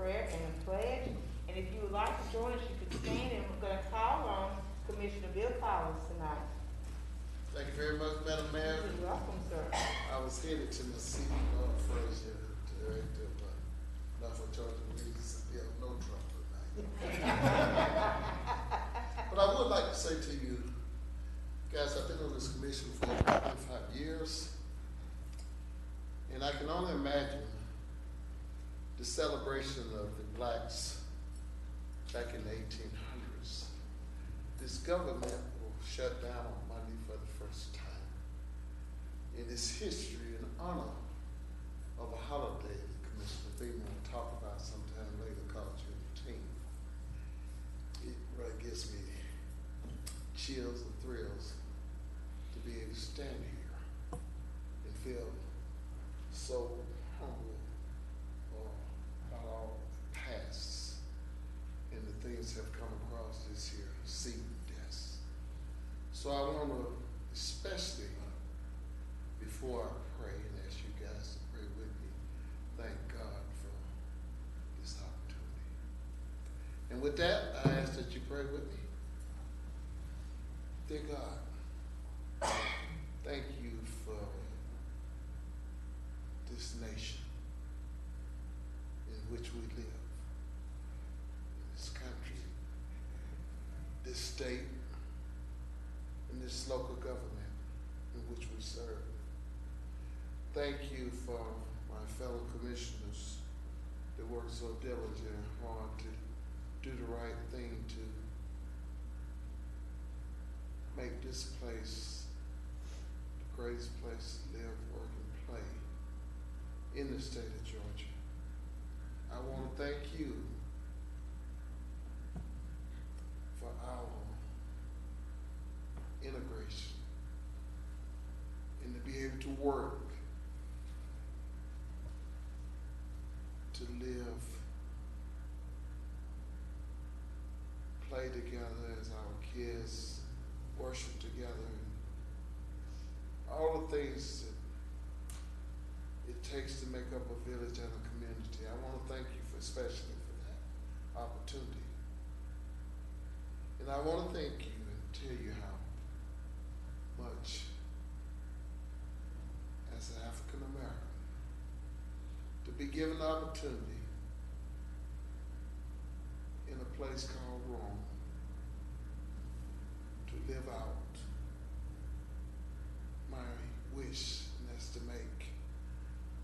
prayer and a pledge. And if you would like to join us, you could stand, and we're going to call on Commissioner Bill Collins tonight. Thank you very much, Madam Mayor. You're welcome, sir. I was headed to my seat, Frazier, Director, but not for charging reasons, yeah, no trouble tonight. But I would like to say to you, guys, I've been on this commission for about 25 years, and I can only imagine the celebration of the blacks back in the 1800s. This government will shut down on Monday for the first time in its history in honor of a holiday that Commissioner Freeman will talk about sometime later called Juneteenth. It really gives me chills and thrills to be able to stand here and feel so humble about all the past and the things that have come across this year, seeing deaths. So I want to, especially before I pray and ask you guys to pray with me, thank God for this opportunity. And with that, I ask that you pray with me. Dear God, thank you for this nation in which we live, in this country, this state, and this local government in which we serve. Thank you for my fellow commissioners that work so diligently and hard to do the right thing to make this place the greatest place to live, work, and play in the state of Georgia. I want to thank you for our integration and to be able to work, to live, play together as our kids worship together, and all the things that it takes to make up a village and a community. I want to thank you especially for that opportunity. And I want to thank you and tell you how much, as an African American, to be given the opportunity in a place called Rome to live out my wish, and that's to make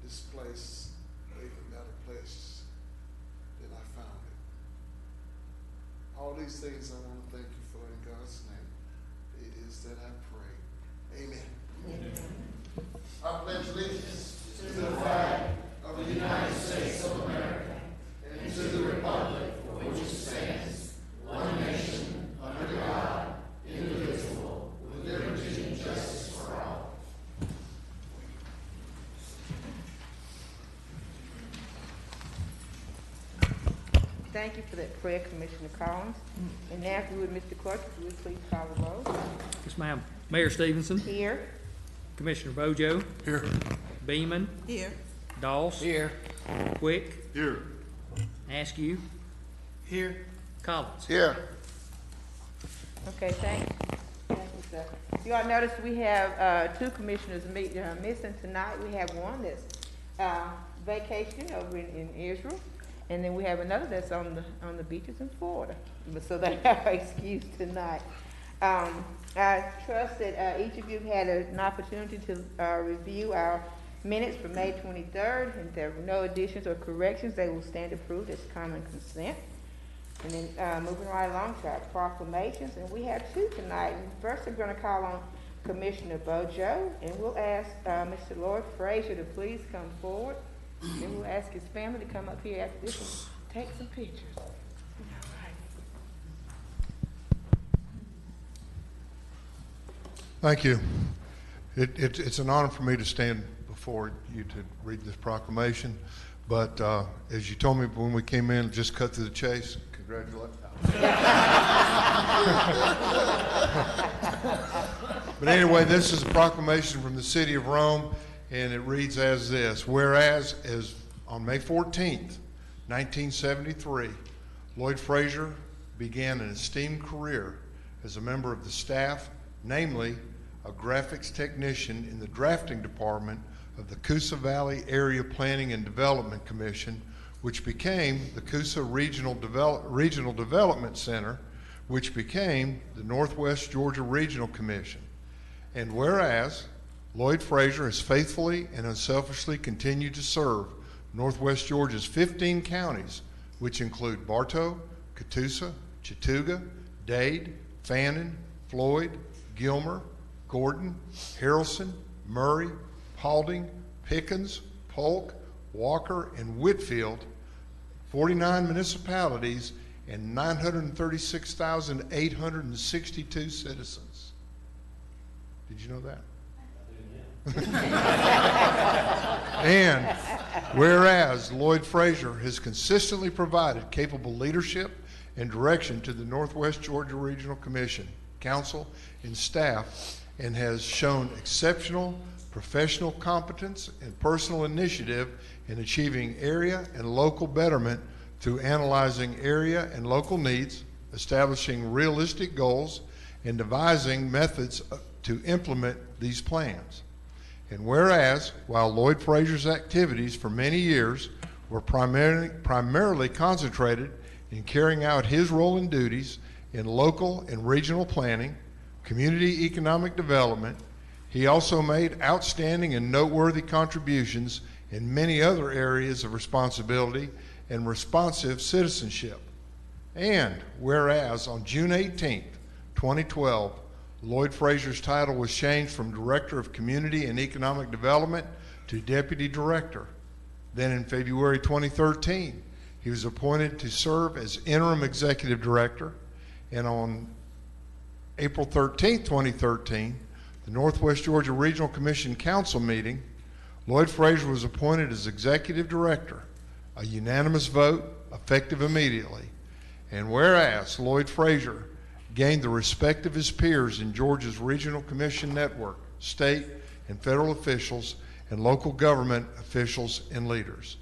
this place an even better place than I found it. All these things I want to thank you for in God's name. It is that I pray. Amen. Amen. I pledge allegiance to the flag of the United States of America and to the republic for which it stands, one nation, under God, indivisible, with liberty and justice for all. Thank you for that prayer, Commissioner Collins. And now, if you would, Mr. Clerk, if you would please call the roll. Yes, ma'am. Mayor Stevenson. Here. Commissioner Bojo. Here. Beeman. Here. Doss. Here. Quick. Here. Askew. Here. Collins. Here. Okay, thank you, sir. You all notice we have two commissioners missing tonight. We have one that's vacationing over in Israel, and then we have another that's on the beaches in Florida. So they are excused tonight. I trust that each of you have had an opportunity to review our minutes for May 23rd, and there were no additions or corrections. They will stand approved as common consent. And then moving right along to our proclamations, and we have two tonight. And first, I'm going to call on Commissioner Bojo, and we'll ask Mr. Lloyd Frazier to please come forward. Then we'll ask his family to come up here after this and take some pictures. All right. Thank you. It's an honor for me to stand before you to read this proclamation. But as you told me when we came in, just cut to the chase. Congratulations. But anyway, this is a proclamation from the city of Rome, and it reads as this. Whereas, as on May 14th, 1973, Lloyd Frazier began an esteemed career as a member of the staff, namely a graphics technician in the drafting department of the Coosa Valley Area Planning and Development Commission, which became the Coosa Regional Development Center, which became the Northwest Georgia Regional Commission. And whereas Lloyd Frazier has faithfully and unselfishly continued to serve Northwest Georgia's 15 counties, which include Bartow, Catoosa, Chattooga, Dade, Fannin, Floyd, Gilmer, Gordon, Harrelson, Murray, Paulding, Pickens, Polk, Walker, and Whitfield, 49 municipalities, and 936,862 citizens. Did you know that? And whereas Lloyd Frazier has consistently provided capable leadership and direction to the Northwest Georgia Regional Commission, Council, and staff, and has shown exceptional professional competence and personal initiative in achieving area and local betterment through analyzing area and local needs, establishing realistic goals, and devising methods to implement these plans. And whereas, while Lloyd Frazier's activities for many years were primarily concentrated in carrying out his role and duties in local and regional planning, community economic development, he also made outstanding and noteworthy contributions in many other areas of responsibility and responsive citizenship. And whereas on June 18th, 2012, Lloyd Frazier's title was changed from Director of Community and Economic Development to Deputy Director. Then in February 2013, he was appointed to serve as Interim Executive Director. And on April 13th, 2013, the Northwest Georgia Regional Commission Council meeting, Lloyd Frazier was appointed as Executive Director, a unanimous vote, effective immediately. And whereas Lloyd Frazier gained the respect of his peers in Georgia's Regional Commission network, state and federal officials, and local government officials and leaders.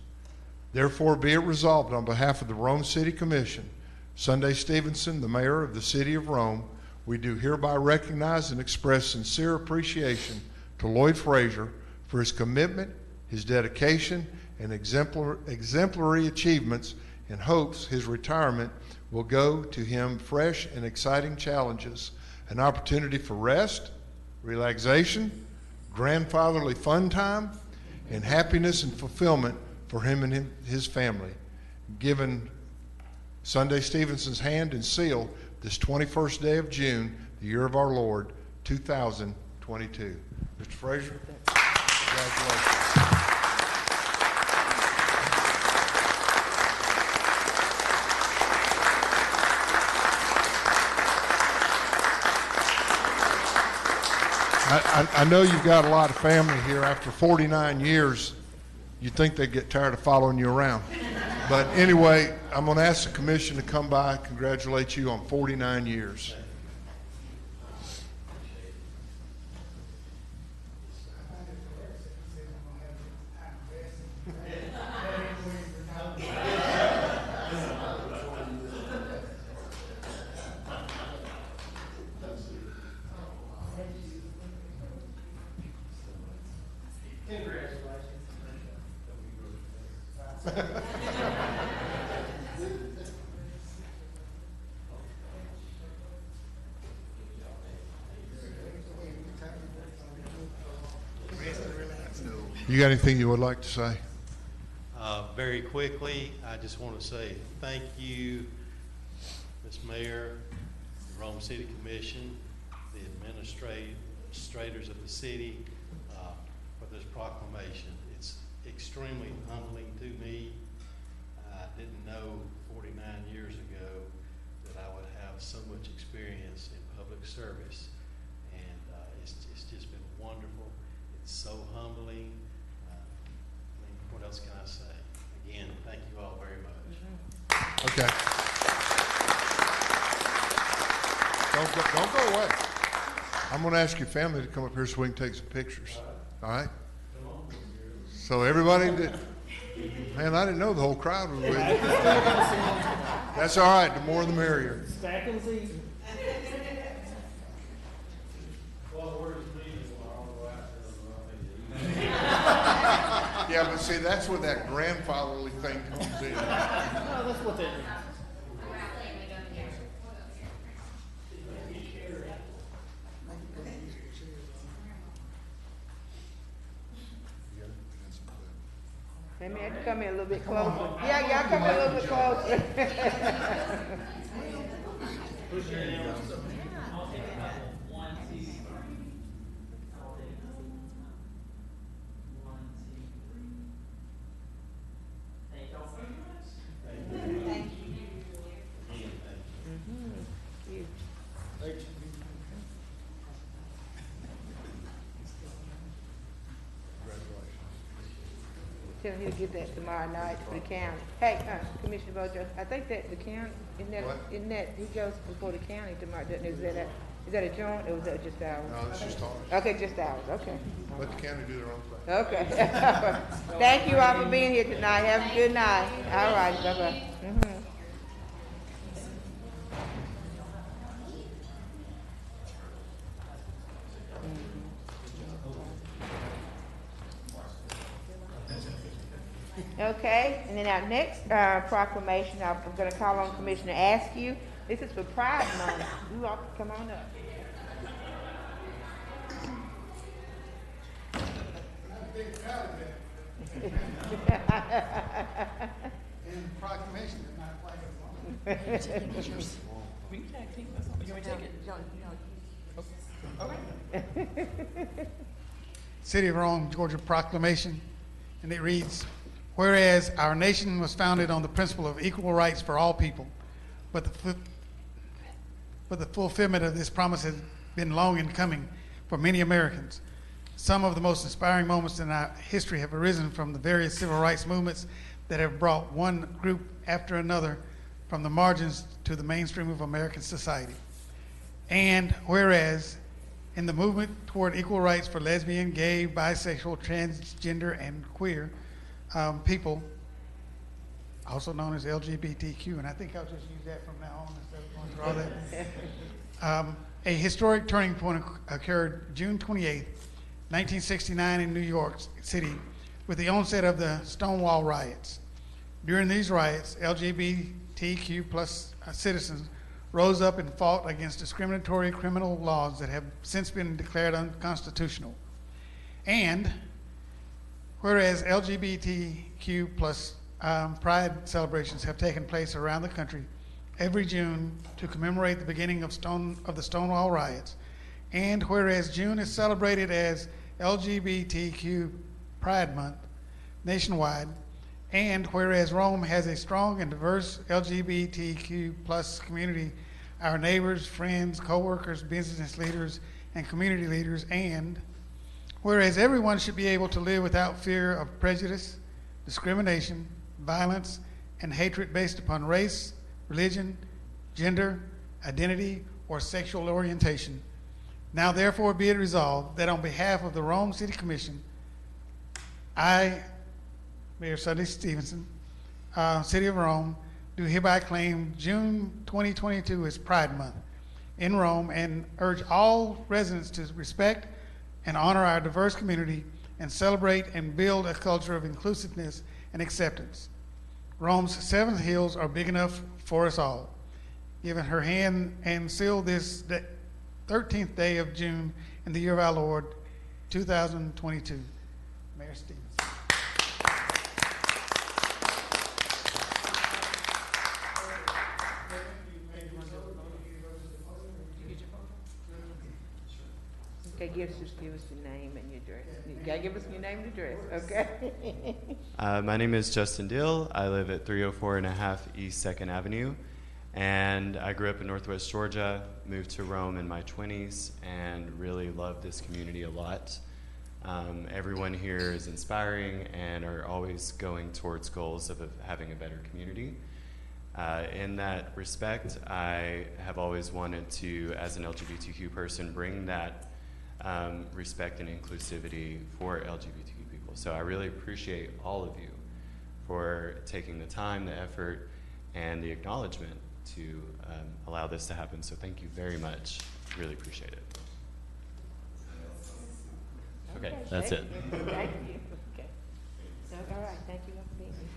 Therefore, be it resolved on behalf of the Rome City Commission, Sunday Stevenson, the mayor of the city of Rome, we do hereby recognize and express sincere appreciation to Lloyd Frazier for his commitment, his dedication, and exemplary achievements, and hopes his retirement will go to him fresh and exciting challenges, an opportunity for rest, relaxation, grandfatherly fun time, and happiness and fulfillment for him and his family. Given Sunday Stevenson's hand and seal this 21st day of June, the year of our Lord, 2022. Mr. Frazier, congratulations. I know you've got a lot of family here. After 49 years, you'd think they'd get tired of following you around. But anyway, I'm going to ask the commission to come by, congratulate you on 49 years. You got anything you would like to say? Very quickly, I just want to say thank you, Ms. Mayor, the Rome City Commission, the administrators of the city for this proclamation. It's extremely humbling to me. I didn't know 49 years ago that I would have so much experience in public service, and it's just been wonderful. It's so humbling. What else can I say? Again, thank you all very much. Okay. Don't go away. I'm going to ask your family to come up here so we can take some pictures. All right? So everybody Man, I didn't know the whole crowd was with you. That's all right. The more the merrier. Stacking seats. Yeah, but see, that's where that grandfatherly thing comes in. No, that's what that means. They may have to come in a little bit closer. Yeah, y'all come in a little bit closer. Tell him he'll get that tomorrow night for the county. Hey, Commissioner Bojo, I think that the county, What? isn't that, he goes before the county tomorrow, doesn't he? Is that a joint, or was that just ours? No, it's just ours. Okay, just ours, okay. Let the county do their own thing. Okay. Thank you all for being here tonight. Have a good night. All right, bye-bye. Mhm. Okay, and then our next proclamation, I'm going to call on Commissioner Askew. This is for Pride Month. You all come on up. And proclamation is not quite as long. City of Rome, Georgia proclamation, and it reads, whereas our nation was founded on the principle of equal rights for all people, but the fulfillment of this promise has been long in coming for many Americans. Some of the most inspiring moments in our history have arisen from the various civil rights movements that have brought one group after another from the margins to the mainstream of American society. And whereas in the movement toward equal rights for lesbian, gay, bisexual, transgender, and queer people, also known as LGBTQ, and I think I'll just use that from now on instead of going through all that. A historic turning point occurred June 28, 1969 in New York City with the onset of the Stonewall riots. During these riots, LGBTQ plus citizens rose up and fought against discriminatory criminal laws that have since been declared unconstitutional. And whereas LGBTQ plus pride celebrations have taken place around the country every June to commemorate the beginning of the Stonewall riots, and whereas June is celebrated as LGBTQ Pride Month nationwide, and whereas Rome has a strong and diverse LGBTQ plus community, our neighbors, friends, co-workers, business leaders, and community leaders, and whereas everyone should be able to live without fear of prejudice, discrimination, violence, and hatred based upon race, religion, gender, identity, or sexual orientation. Now therefore be it resolved that on behalf of the Rome City Commission, I, Mayor Sunday Stevenson, City of Rome, do hereby claim June 2022 as Pride Month in Rome and urge all residents to respect and honor our diverse community and celebrate and build a culture of inclusiveness and acceptance. Rome's 7 hills are big enough for us all. Given her hand and seal this 13th day of June in the year of our Lord, 2022. Mayor Stevens. Okay, just give us your name and your address. You gotta give us your name and address, okay? My name is Justin Dill. I live at 304.5 East 2nd Avenue, and I grew up in Northwest Georgia, moved to Rome in my 20s, and really love this community a lot. Everyone here is inspiring and are always going towards goals of having a better community. In that respect, I have always wanted to, as an LGBTQ person, bring that respect and inclusivity for LGBTQ people. So I really appreciate all of you for taking the time, the effort, and the acknowledgement to allow this to happen. So thank you very much. Really appreciate it. Okay, that's it. Thank you. Okay. So, all right, thank you all for being here.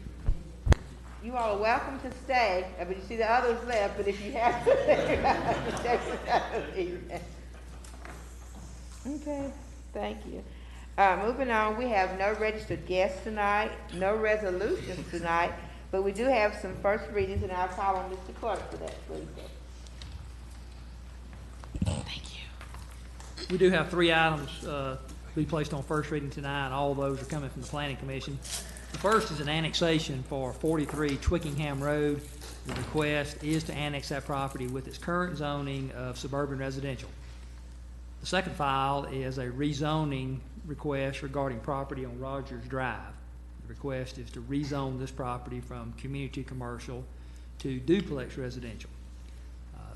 You all are welcome to stay, but you see the others left, but if you have to, okay, thank you. Moving on, we have no registered guests tonight, no resolutions tonight, but we do have some first readings, and I'll call on Mr. Clark for that, please. We do have 3 items to be placed on first reading tonight. All of those are coming from the Planning Commission. The first is an annexation for 43 Twickenham Road. The request is to annex that property with its current zoning of suburban residential. The second file is a rezoning request regarding property on Rogers Drive. The request is to rezone this property from community commercial to duplex residential.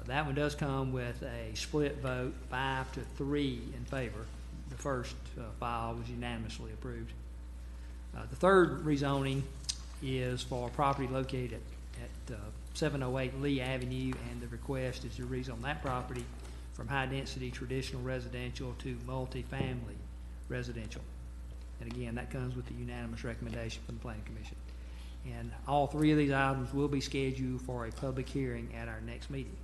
That one does come with a split vote, 5-3 in favor. The first file was unanimously approved. The third rezoning is for property located at 708 Lee Avenue, and the request is to rezone that property from high-density traditional residential to multifamily residential. And again, that comes with the unanimous recommendation from the Planning Commission. And all 3 of these items will be scheduled for a public hearing at our next meeting.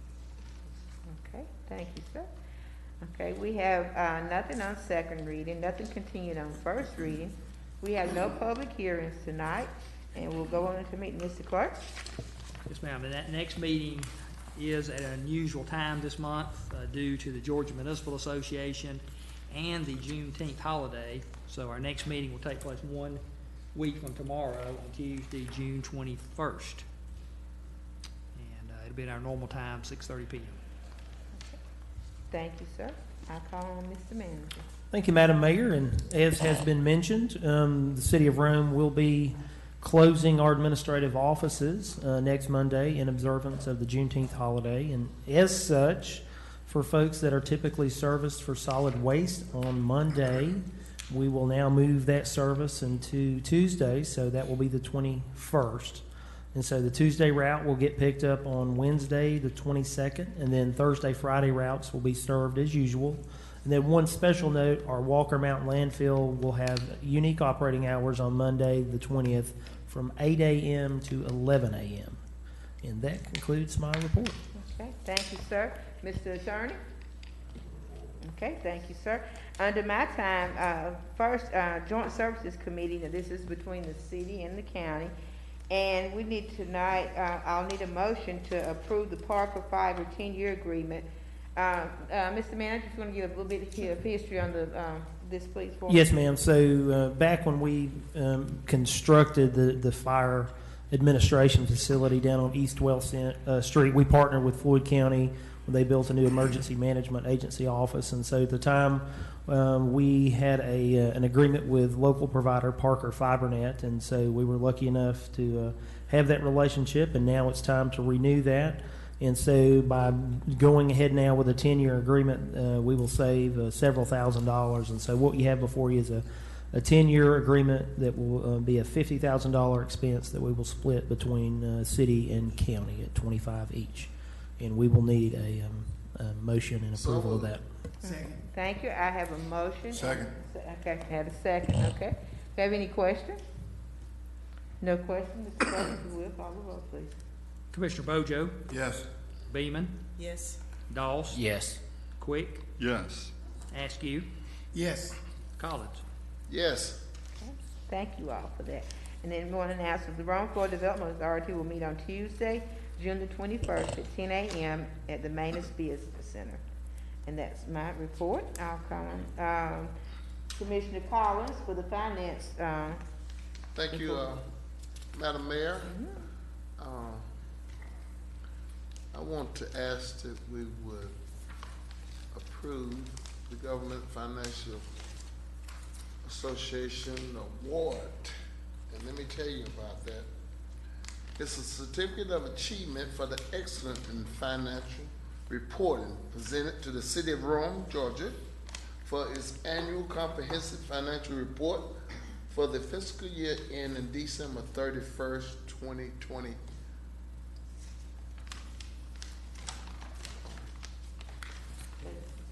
Okay, thank you, sir. Okay, we have nothing on second reading, nothing continued on first reading. We have no public hearings tonight, and we'll go on into meeting. Mr. Clark? Yes, ma'am. And that next meeting is at an unusual time this month due to the Georgia Municipal Association and the Juneteenth holiday. So our next meeting will take place 1 week from tomorrow on Tuesday, June 21st. And it'll be at our normal time, 6:30 p.m. Thank you, sir. I'll call on Mr. Manager. Thank you, Madam Mayor. And as has been mentioned, the City of Rome will be closing our administrative offices next Monday in observance of the Juneteenth holiday. And as such, for folks that are typically serviced for solid waste on Monday, we will now move that service into Tuesday, so that will be the 21st. And so the Tuesday route will get picked up on Wednesday, the 22nd, and then Thursday, Friday routes will be served as usual. And then one special note, our Walker Mountain landfill will have unique operating hours on Monday, the 20th, from 8 a.m. to 11 a.m. And that concludes my report. Okay, thank you, sir. Mr. Attorney? Okay, thank you, sir. Under my time, first, Joint Services Committee, now this is between the city and the county. And we need tonight, I'll need a motion to approve the Parker Fiber 10-year agreement. Mr. Manager, if you want to give a little bit of history on this, please, for me. Yes, ma'am. So back when we constructed the fire administration facility down on East Wells Street, we partnered with Floyd County. They built a new emergency management agency office, and so at the time we had an agreement with local provider Parker FiberNet, and so we were lucky enough to have that relationship, and now it's time to renew that. And so by going ahead now with a 10-year agreement, we will save several $1,000s. And so what you have before you is a 10-year agreement that will be a $50,000 expense that we will split between city and county at $25,000 each. And we will need a motion and approval of that. Second. Thank you. I have a motion. Second. Okay, I have a second, okay. Do you have any questions? No questions? Mr. President, if you will, call the roll, please. Commissioner Bojo, Yes. Beeman, Yes. Doss, Yes. Quick, Yes. Askew, Yes. Collins. Yes. Okay. Thank you all for that. And then one announcement, the Rome Florida Development Authority will meet on Tuesday, June the 21st at 10 a.m. at the Manus Business Center. And that's my report. I'll call on Commissioner Collins for the finance. Thank you, Madam Mayor. I want to ask that we would approve the Government Financial Association Award. And let me tell you about that. It's a certificate of achievement for the excellence in financial reporting presented to the City of Rome, Georgia, for its annual comprehensive financial report for the fiscal year ending December 31st, 2020.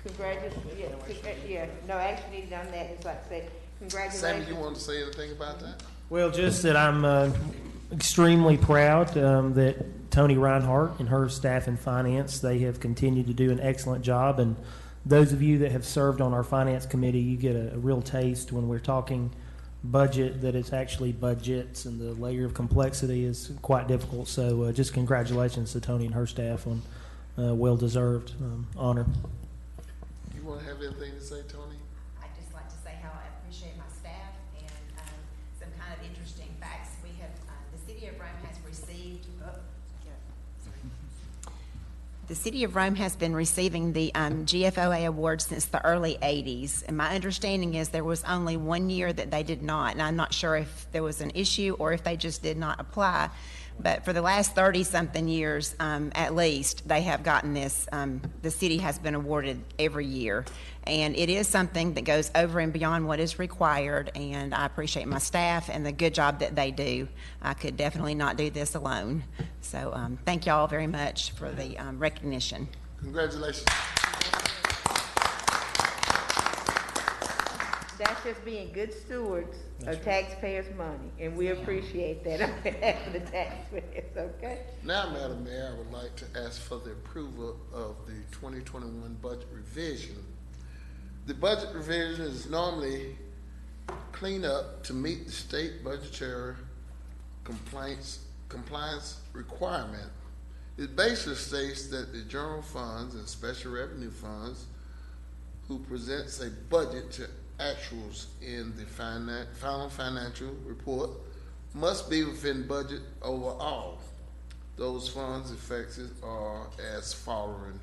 Congratulations, no action needed on that, just like I said, congratulations. Sammy, you want to say anything about that? Well, just that I'm extremely proud that Tony Reinhardt and her staff in finance, they have continued to do an excellent job. And those of you that have served on our finance committee, you get a real taste when we're talking budget, that it's actually budgets, and the layer of complexity is quite difficult. So just congratulations to Tony and her staff on well-deserved honor. You want to have anything to say, Tony? I'd just like to say how I appreciate my staff and some kind of interesting facts. We have, the City of Rome has received, the City of Rome has been receiving the GFOA award since the early 80s. And my understanding is there was only 1 year that they did not. And I'm not sure if there was an issue or if they just did not apply. But for the last 30-something years, at least, they have gotten this. The city has been awarded every year. And it is something that goes over and beyond what is required. And I appreciate my staff and the good job that they do. I could definitely not do this alone. So thank you all very much for the recognition. Congratulations. That's just being good stewards of taxpayers' money, and we appreciate that on behalf of the taxpayers, okay? Now, Madam Mayor, I would like to ask for the approval of the 2021 budget revision. The budget revision is normally clean up to meet the state budgetary compliance requirement. It basically states that the general funds and special revenue funds who presents a budget to actuals in the final financial report must be within budget overall. Those funds effects are as following.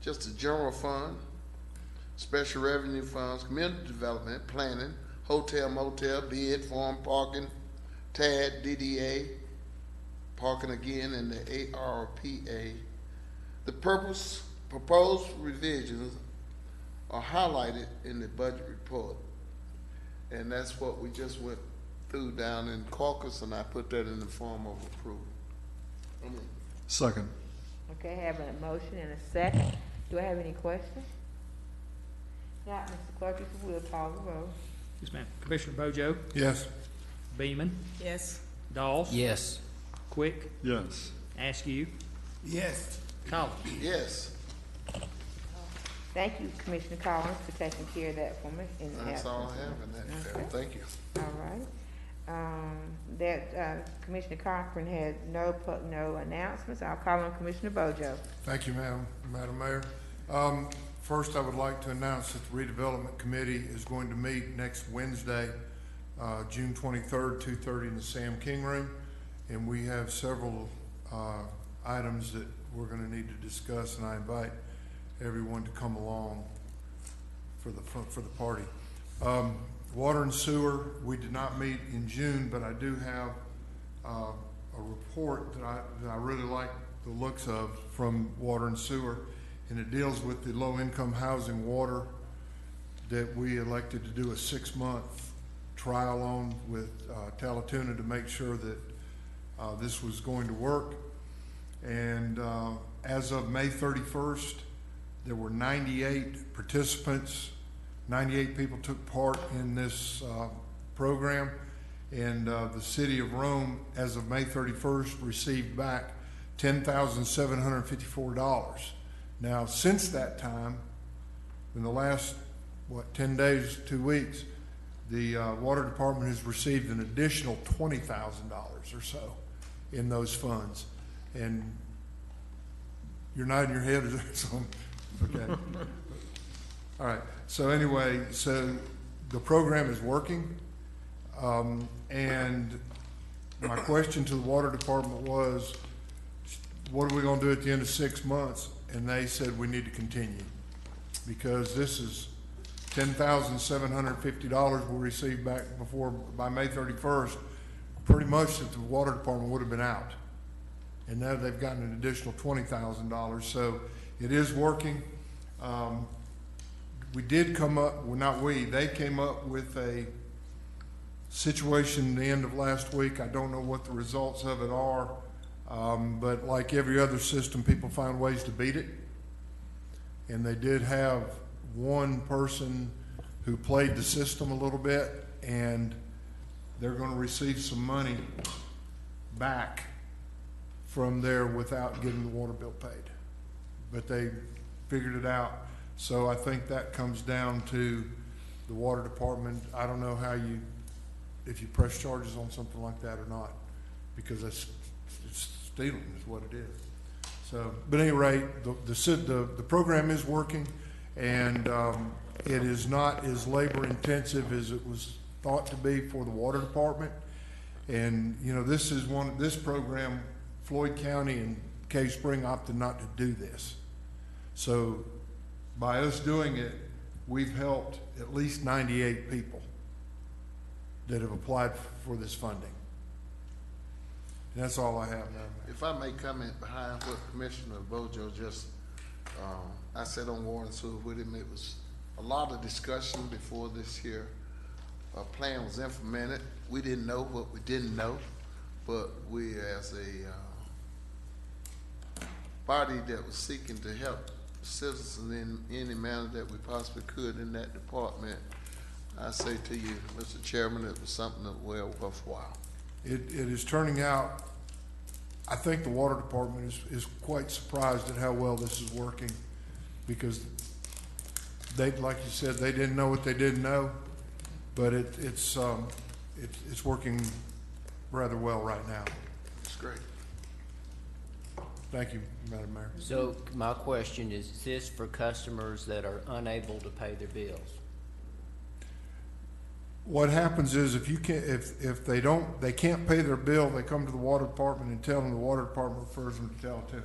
Just a general fund, special revenue funds, community development, planning, hotel, motel, bid, farm, parking, TAD, DDA, parking again, and the ARPA. The proposed revisions are highlighted in the budget report. And that's what we just went through down in caucus, and I put that in the form of approval. Second. Okay, having a motion and a second. Do I have any questions? Not, Mr. Clerk, if you will, call the roll. Yes, ma'am. Commissioner Bojo, Yes. Beeman, Yes. Doss, Yes. Quick, Yes. Askew, Yes. Collins. Yes, Thank you, Commissioner Collins, for taking care of that for me. that's all I have in that. Okay. Thank you. All right. Commissioner Cochran had no announcements. I'll call on Commissioner Bojo. Thank you, Madam Mayor. First, I would like to announce that the redevelopment committee is going to meet next Wednesday, June 23rd, 2:30 in the Sam King Room. And we have several items that we're going to need to discuss, and I invite everyone to come along for the party. Water and sewer, we did not meet in June, but I do have a report that I really like the looks of from water and sewer, and it deals with the low-income housing water that we elected to do a 6-month trial on with Talatuna to make sure that this was going to work. And as of May 31st, there were 98 participants. 98 people took part in this program, and the City of Rome, as of May 31st, received back $10,754. Now, since that time, in the last, 10 days, 2 weeks, the Water Department has received an additional $20,000 or so in those funds. And you're nodding your head, is there something? Okay. All right. So anyway, so the program is working. And my question to the Water Department was, what are we going to do at the end of 6 months? And they said we need to continue, because this is $10,750 we'll receive back by May 31st, pretty much that the Water Department would have been out. And now they've gotten an additional $20,000. So it is working. We did come up, well, not we, they came up with a situation the end of last week. I don't know what the results of it are, but like every other system, people find ways to beat it. And they did have one person who played the system a little bit, and they're going to receive some money back from there without getting the water bill paid. But they figured it out. So I think that comes down to the water department. I don't know how if you press charges on something like that or not, because it's stealing is what it is. So, but at any rate, the program is working, and it is not as labor intensive as it was thought to be for the water department. And you know, this program, Floyd County and Cave Spring opted not to do this. So by us doing it, we've helped at least 98 people that have applied for this funding. And that's all I have now. If I may comment behind what Commissioner Bojo just, I sat on Water and Sewer with him. It was a lot of discussion before this here plan was implemented. We didn't know what we didn't know, but we as a body that was seeking to help citizens in any manner that we possibly could in that department, I say to you, Mr. Chairman, it was something that was well worthwhile. It is turning out, I think the water department is quite surprised at how well this is working, because they, like you said, they didn't know what they didn't know, but it's working rather well right now. It's great. Thank you, Madam Mayor. So my question is this for customers that are unable to pay their bills? What happens is if they can't pay their bill, they come to the water department and tell them the water department refers them to Taltuna.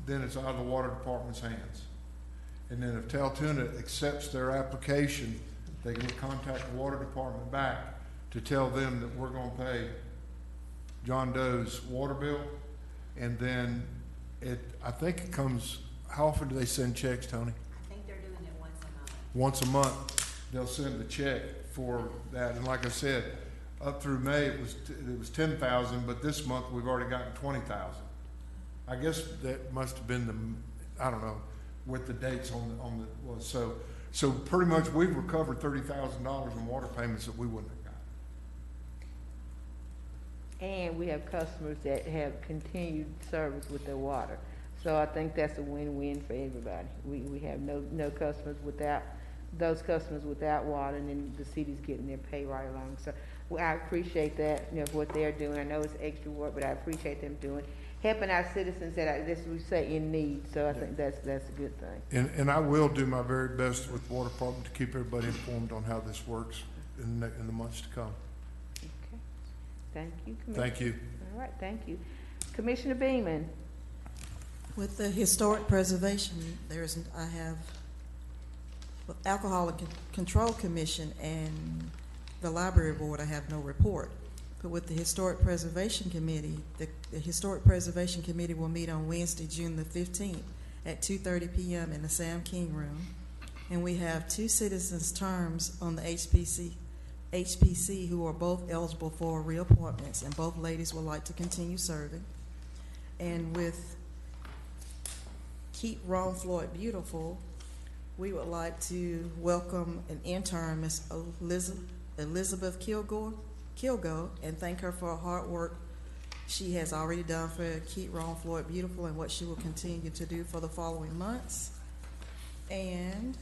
Then it's out of the water department's hands. And then if Taltuna accepts their application, they can contact the water department back to tell them that we're going to pay John Doe's water bill. And then I think it comes, how often do they send checks, Tony? I think they're doing it once a month. Once a month, they'll send the check for that. And like I said, up through May, it was 10,000, but this month we've already gotten 20,000. I guess that must have been I don't know what the dates was. So pretty much we've recovered $30,000 in water payments that we wouldn't have got. And we have customers that have continued service with their water. So I think that's a win-win for everybody. We have no customers without, those customers without water, and then the city's getting their pay right along. So I appreciate that, you know, what they're doing. I know it's extra work, but I appreciate them doing, helping our citizens that are, we say, in need. So I think that's a good thing. And I will do my very best with the water department to keep everybody informed on how this works in the months to come. Okay. Thank you, Commissioner. Thank you. All right, thank you. Commissioner Beaman. With the historic preservation, I have with Alcohol Control Commission and the Library Board, I have no report. But with the Historic Preservation Committee, the Historic Preservation Committee will meet on Wednesday, June the 15th at 2:30 p.m. in the Sam King Room. And we have 2 citizens' terms on the HPC who are both eligible for reappointments, and both ladies would like to continue serving. And with Keep Rome Floyd Beautiful, we would like to welcome an intern, Ms. Elizabeth Kilgo, and thank her for her hard work she has already done for Keep Rome Floyd Beautiful and what she will continue to do for the following months. And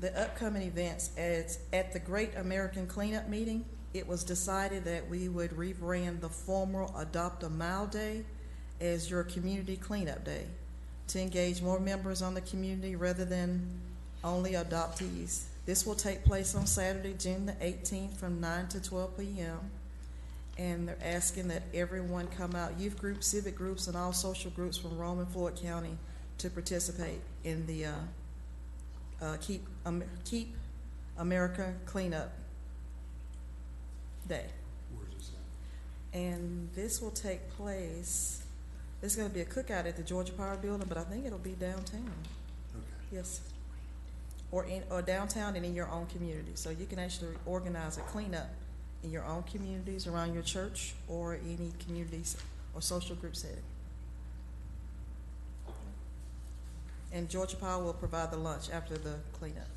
the upcoming events, at the Great American Cleanup Meeting, it was decided that we would rebrand the former Adopt a Mile Day as your Community Cleanup Day to engage more members on the community rather than only adoptees. This will take place on Saturday, June the 18th from 9 to 12 p.m. And they're asking that everyone come out, youth groups, civic groups, and all social groups from Rome and Floyd County to participate in the Keep America Cleanup Day. Where's this at? And this will take place, there's going to be a cookout at the Georgia Power Building, but I think it'll be downtown. Okay. Yes. Or downtown and in your own community. So you can actually organize a cleanup in your own communities, around your church, or any communities or social group setting. And Georgia Power will provide the lunch after the cleanup.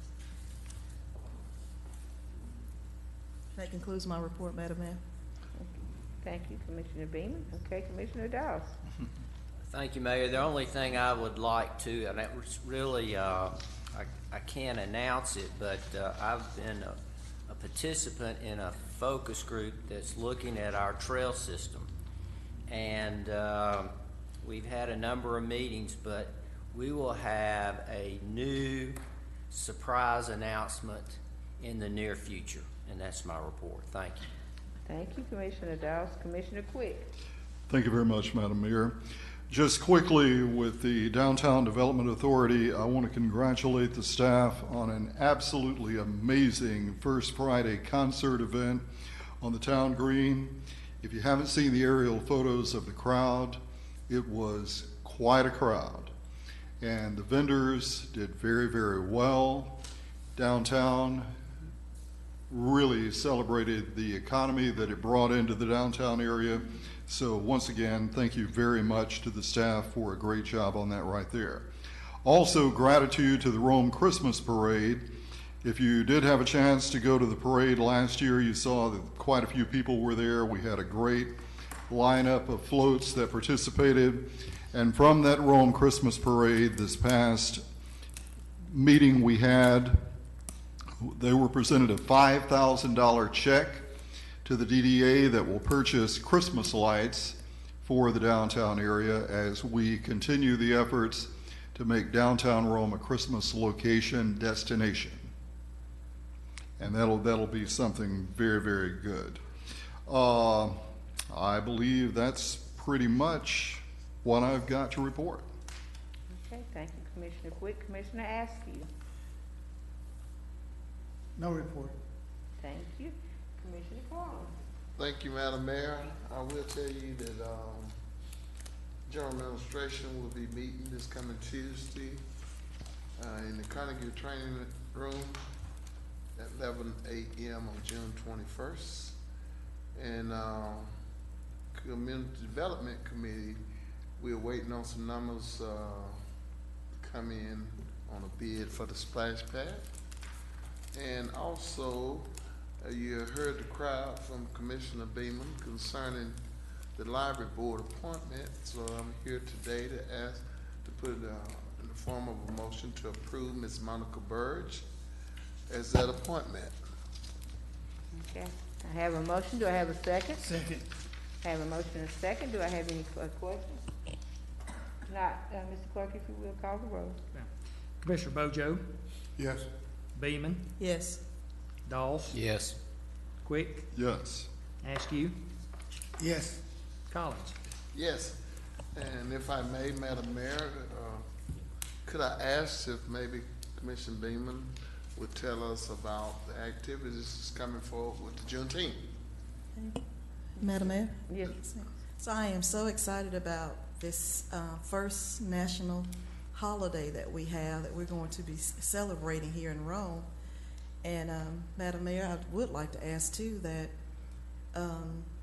That concludes my report, Madam Mayor. Thank you, Commissioner Beaman. Okay, Commissioner Dawes. Thank you, Mayor. The only thing I would like to, and that was really, I can't announce it, but I've been a participant in a focus group that's looking at our trail system. And we've had a number of meetings, but we will have a new surprise announcement in the near future. And that's my report. Thank you. Thank you, Commissioner Dawes. Commissioner Quick. Thank you very much, Madam Mayor. Just quickly, with the Downtown Development Authority, I want to congratulate the staff on an absolutely amazing First Friday concert event on the town green. If you haven't seen the aerial photos of the crowd, it was quite a crowd. And the vendors did very, very well. Downtown really celebrated the economy that it brought into the downtown area. So once again, thank you very much to the staff for a great job on that right there. Also, gratitude to the Rome Christmas Parade. If you did have a chance to go to the parade last year, you saw that quite a few people were there. We had a great lineup of floats that participated. And from that Rome Christmas Parade, this past meeting we had, they were presented a $5,000 check to the DDA that will purchase Christmas lights for the downtown area as we continue the efforts to make downtown Rome a Christmas location destination. And that'll be something very, very good. I believe that's pretty much what I've got to report. Okay, thank you, Commissioner Quick. Commissioner Askew. No report. Thank you. Commissioner Carl. Thank you, Madam Mayor. I will tell you that General Administration will be meeting this coming Tuesday in the Carnegie Training Room at 11 a.m. on June 21st. And Community Development Committee, we're waiting on some numbers to come in on a bid for the splash pad. And also, you heard the crowd from Commissioner Beaman concerning the library board appointment. So I'm here today to ask to put it in the form of a motion to approve Ms. Monica Burge as that appointment. Okay, I have a motion. Do I have a second? Second. I have a motion and a second. Do I have any questions? Not, Mr. Clerk, if you will, call the roll. Commissioner Bojo, Yes. Beaman, Yes. Dawes, Yes. Quick, Yes. Askew, Yes. Collins. Yes, and if I may, Madam Mayor, could I ask if maybe Commissioner Beaman would tell us about the activities that's coming forward with the Juneteenth? Madam Mayor? Yes. So I am so excited about this first national holiday that we have that we're going to be celebrating here in Rome. And Madam Mayor, I would like to ask too that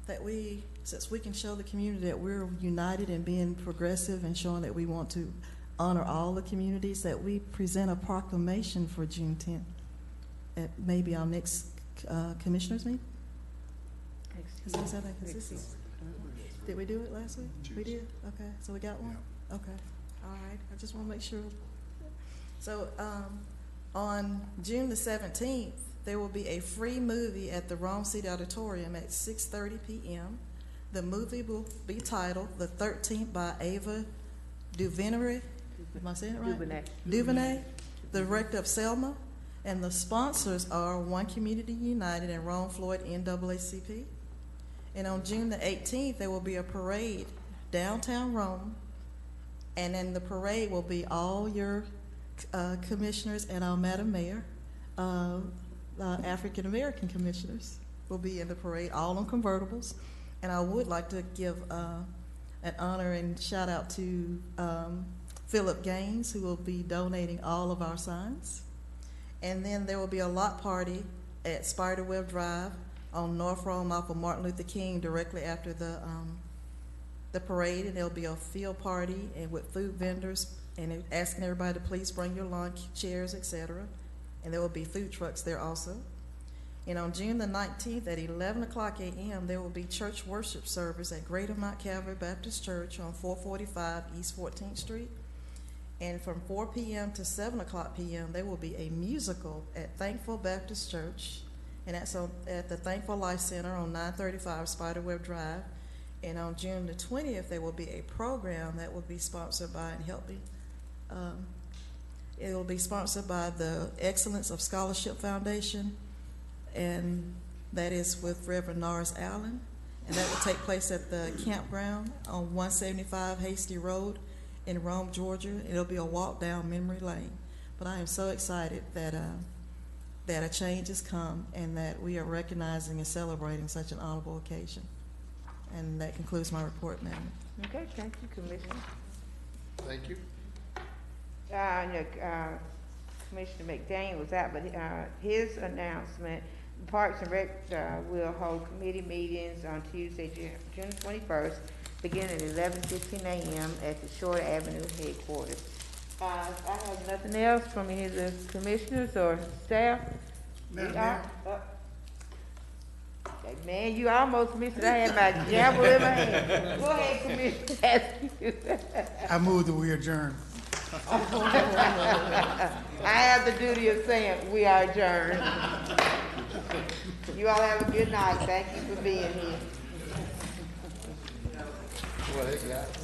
that we, since we can show the community that we're united and being progressive and showing that we want to honor all the communities, that we present a proclamation for Juneteenth at maybe our next commissioners meeting. Did we do it last week? We did? Okay, so we got one? Okay, all right, I just want to make sure. So on June the 17th, there will be a free movie at the Rome City Auditorium at 6:30 p.m. The movie will be titled The 13th by Ava DuVernay. Am I saying it right? DuVernay, the director of Selma. And the sponsors are One Community United and Rome Floyd NAACP. And on June the 18th, there will be a parade downtown Rome. And then the parade will be all your commissioners and our Madam Mayor, African American commissioners will be in the parade, all on convertibles. And I would like to give an honor and shout out to Philip Gaines, who will be donating all of our signs. And then there will be a lot party at Spiderweb Drive on North Rome off of Martin Luther King directly after the parade, and there'll be a field party and with food vendors, and asking everybody to please bring your lawn chairs, etc. And there will be food trucks there also. And on June the 19th at 11 o'clock a.m., there will be church worship service at Greater Mount Calvary Baptist Church on 445 East 14th Street. And from 4 p.m. to 7 o'clock p.m., there will be a musical at Thankful Baptist Church, and that's at the Thankful Life Center on 935 Spiderweb Drive. And on June the 20th, there will be a program that will be sponsored by and helping. It will be sponsored by the Excellence of Scholarship Foundation, and that is with Reverend Norris Allen, and that will take place at the campground on 175 Hasty Road in Rome, Georgia. It'll be a walk down memory lane. But I am so excited that a change has come and that we are recognizing and celebrating such an honorable occasion. And that concludes my report, Madam. Okay, thank you, Commissioner. Thank you. Commissioner McDaniel was out, but his announcement, Parks and Rec will hold committee meetings on Tuesday, June 21st, beginning at 11:15 a.m. at the Shore Avenue headquarters. I have nothing else from any of the commissioners or staff. Man, you almost missed it. I had my gavel in my hand. Go ahead, Commissioner. Ask you. I move that we adjourn. I have the duty of saying we are adjourned. You all have a good night. Thank you for being here. Well, they got it.